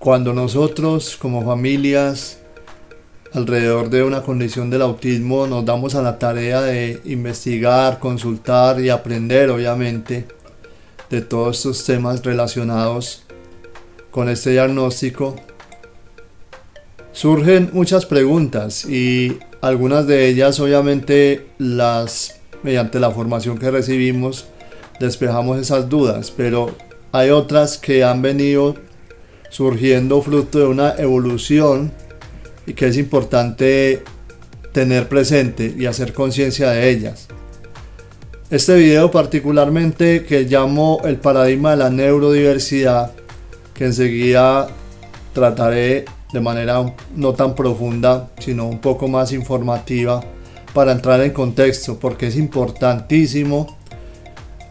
Cuando nosotros como familias alrededor de una condición del autismo nos damos a la tarea de investigar, consultar y aprender obviamente de todos estos temas relacionados con este diagnóstico, surgen muchas preguntas y algunas de ellas obviamente mediante la formación que recibimos despejamos esas dudas, pero hay otras que han venido surgiendo fruto de una evolución y que es importante tener presente y hacer conciencia de ellas. Este video particularmente, que llamo el paradigma de la neurodiversidad, que enseguida trataré de manera no tan profunda sino un poco más informativa para entrar en contexto, porque es importantísimo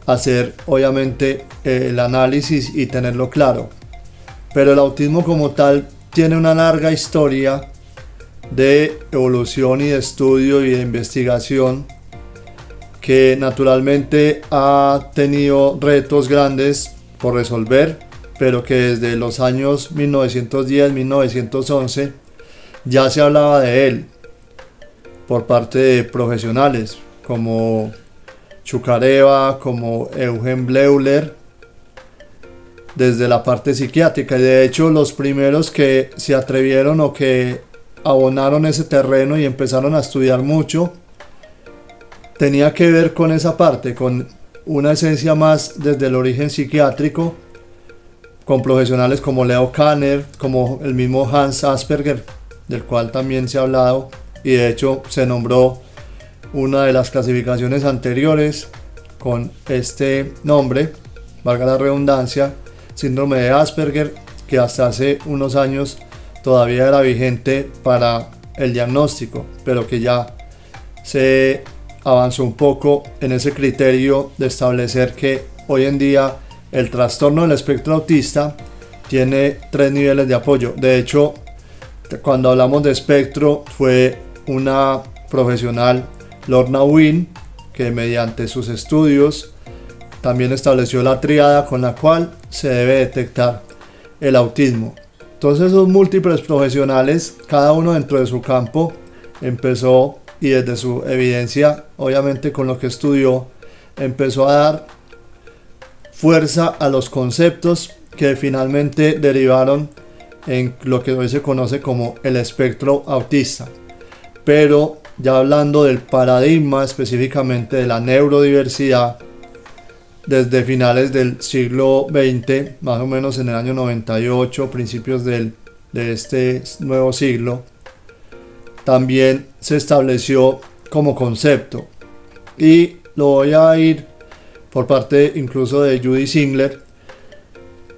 hacer obviamente el análisis y tenerlo claro. Pero el autismo como tal tiene una larga historia de evolución y de estudio y de investigación que naturalmente ha tenido retos grandes por resolver, pero que desde los años 1910-1911 ya se hablaba de él por parte de profesionales como Chukareva, como Eugen Bleuler, desde la parte psiquiátrica. Y de hecho los primeros que se atrevieron o que abonaron ese terreno y empezaron a estudiar mucho tenía que ver con esa parte, con una esencia más desde el origen psiquiátrico, con profesionales como Leo Kanner, como el mismo Hans Asperger, del cual también se ha hablado, y de hecho se nombró una de las clasificaciones anteriores con este nombre, valga la redundancia, síndrome de Asperger, que hasta hace unos años todavía era vigente para el diagnóstico, pero que ya se avanzó un poco en ese criterio de establecer que hoy en día el trastorno del espectro autista tiene 3 niveles de apoyo. De hecho, cuando hablamos de espectro, fue una profesional, Lorna Wynn, que mediante sus estudios también estableció la tríada con la cual se debe detectar el autismo. Entonces esos múltiples profesionales, cada uno dentro de su campo, empezó, y desde su evidencia, obviamente con lo que estudió, empezó a dar fuerza a los conceptos que finalmente derivaron en lo que hoy se conoce como el espectro autista. Pero ya hablando del paradigma específicamente de la neurodiversidad, desde finales del siglo XX, más o menos en el año 98, principios de este nuevo siglo, también se estableció como concepto. Y lo voy a ir por parte incluso de Judy Singler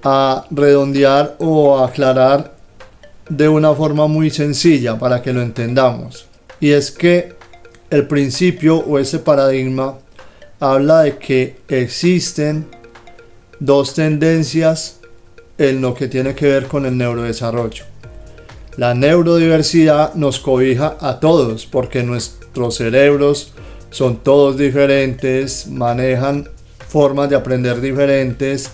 a redondear o a aclarar de una forma muy sencilla para que lo entendamos. Y es que el principio o ese paradigma habla de que existen dos tendencias en lo que tiene que ver con el neurodesarrollo. La neurodiversidad nos cobija a todos porque nuestros cerebros son todos diferentes, manejan formas de aprender diferentes,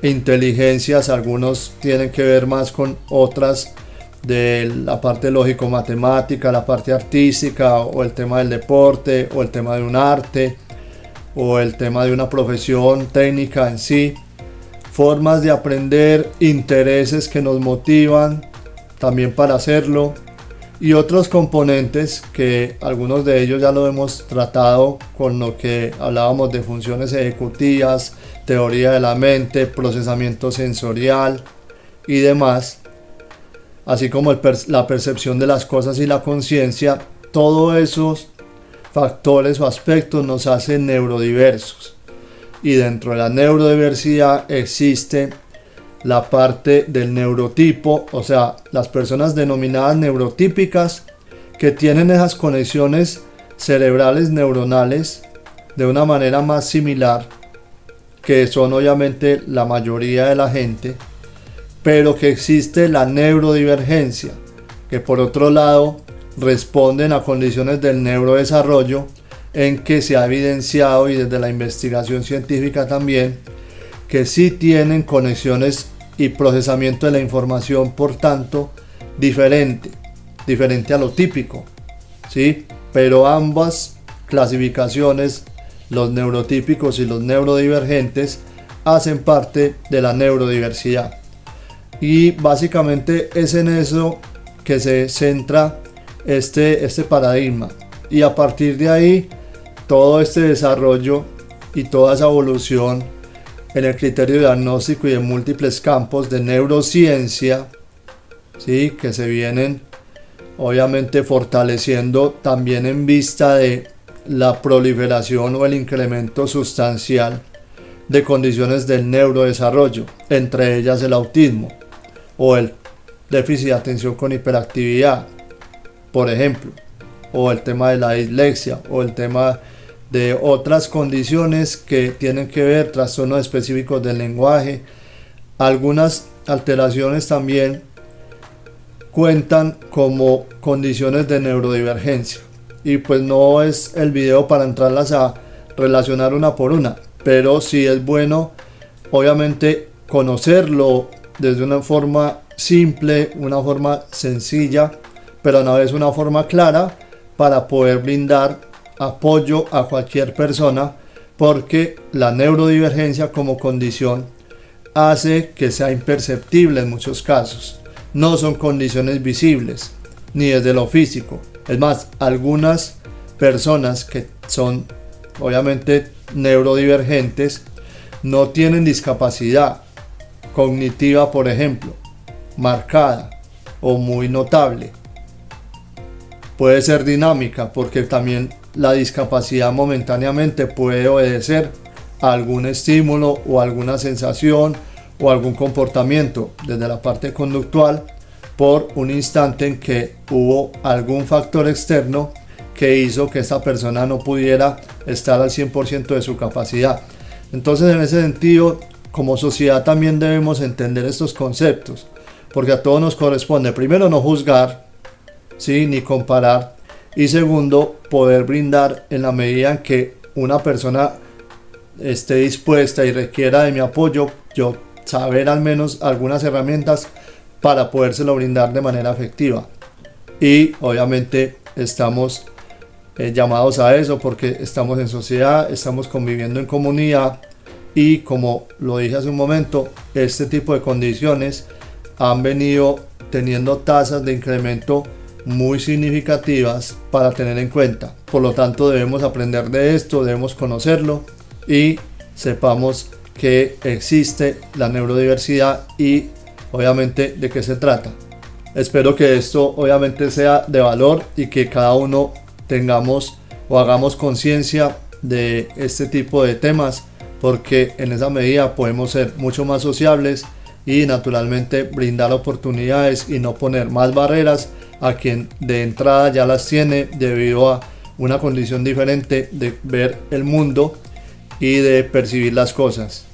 inteligencias, algunos tienen que ver más con otras de la parte lógico-matemática, la parte artística o el tema del deporte o el tema de un arte o el tema de una profesión técnica en sí, formas de aprender, intereses que nos motivan también para hacerlo y otros componentes que algunos de ellos ya lo hemos tratado con lo que hablábamos de funciones ejecutivas, teoría de la mente, procesamiento sensorial y demás, así como la percepción de las cosas y la conciencia. Todos esos factores o aspectos nos hacen neurodiversos, y dentro de la neurodiversidad existe la parte del neurotipo, o sea, las personas denominadas neurotípicas que tienen esas conexiones cerebrales neuronales de una manera más similar, que son obviamente la mayoría de la gente, pero que existe la neurodivergencia, que por otro lado responden a condiciones del neurodesarrollo en que se ha evidenciado, y desde la investigación científica también, que sí tienen conexiones y procesamiento de la información, por tanto, diferente a lo típico, ¿sí? Pero ambas clasificaciones, los neurotípicos y los neurodivergentes, hacen parte de la neurodiversidad. Y básicamente es en eso que se centra este paradigma. Y a partir de ahí, todo este desarrollo y toda esa evolución en el criterio diagnóstico y en múltiples campos de neurociencia, ¿sí? Que se vienen obviamente fortaleciendo también en vista de la proliferación o el incremento sustancial de condiciones del neurodesarrollo, entre ellas el autismo o el déficit de atención con hiperactividad, por ejemplo, o el tema de la dislexia, o el tema de otras condiciones que tienen que ver trastornos específicos del lenguaje. Algunas alteraciones también cuentan como condiciones de neurodivergencia, y pues no es el video para entrarlas a relacionar una por una, pero sí es bueno obviamente conocerlo desde una forma simple, una forma sencilla, pero a la vez una forma clara, para poder brindar apoyo a cualquier persona, porque la neurodivergencia como condición hace que sea imperceptible en muchos casos. No son condiciones visibles, ni desde lo físico. Es más, algunas personas que son obviamente neurodivergentes no tienen discapacidad cognitiva, por ejemplo, marcada o muy notable. Puede ser dinámica, porque también la discapacidad momentáneamente puede obedecer a algún estímulo o alguna sensación o algún comportamiento desde la parte conductual, por un instante en que hubo algún factor externo que hizo que esta persona no pudiera estar al 100% de su capacidad. Entonces, en ese sentido, como sociedad también debemos entender estos conceptos, porque a todos nos corresponde, primero, no juzgar, ¿sí? Ni comparar, y segundo, poder brindar en la medida en que una persona esté dispuesta y requiera de mi apoyo, yo saber al menos algunas herramientas para podérselo brindar de manera efectiva. Y obviamente estamos llamados a eso, porque estamos en sociedad, estamos conviviendo en comunidad, y como lo dije hace un momento, este tipo de condiciones han venido teniendo tasas de incremento muy significativas para tener en cuenta. Por lo tanto, debemos aprender de esto, debemos conocerlo y sepamos que existe la neurodiversidad y obviamente de qué se trata. Espero que esto obviamente sea de valor y que cada uno tengamos o hagamos conciencia de este tipo de temas, porque en esa medida podemos ser mucho más sociables y naturalmente brindar oportunidades y no poner más barreras a quien de entrada ya las tiene debido a una condición diferente de ver el mundo y de percibir las cosas.